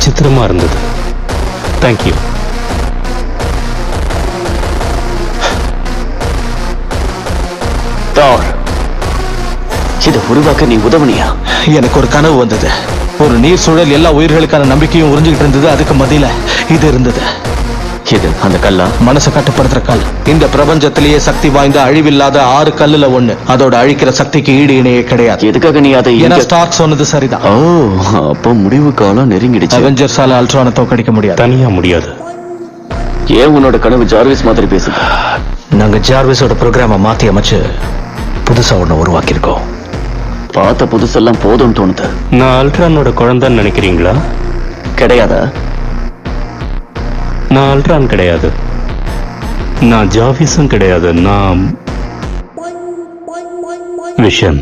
விசித்திரமா இருந்தது. தேங்க்யூ. இதை உருவாக்க நீ உதவுனியா? எனக்கு ஒரு கனவு வந்தது. ஒரு நீர் சூழல் எல்லா உயிர்களுக்கான நம்பிக்கையும் உறிஞ்சிக்கிட்டு இருந்தது. அதுக்கு மத்தியில இது இருந்தது. இது அந்த கல்லா? மனசை கட்டுப்படுத்துற கல். இந்த பிரபஞ்சத்திலேயே சக்தி வாய்ந்த அழிவில்லாத 6 கல்லுல ஒண்ணு. அதோட அழிக்கிற சக்திக்கு ஈடு இணையே கிடையாது. எதுக்காக நீ அதை? ஏன்னா ஸ்டார்க் சொன்னது சரிதான். ஓ, அப்போ முடிவு காலம் நெருங்கிடுச்சு. அவெஞ்சர்ஸால அல்ட்ரானை தோக்கடிக்க முடியாது. தனியா முடியாது. ஏன் உன்னோட கனவு ஜார்விஸ் மாதிரி பேசுது? நாங்க ஜார்விஸோட ப்ரோக்ராமை மாத்தி அமைச்சு புதுசா ஒண்ணு உருவாக்கியிருக்கோம். பார்த்த புதுசெல்லாம் போதும்னு தோணுது. நான் அல்ட்ரானோட குழந்தைன்னு நினைக்கிறீங்களா? கிடையாதா? நான் அல்ட்ரான் கிடையாது. நான் ஜார்விஸும் கிடையாது. நான் விஷன்.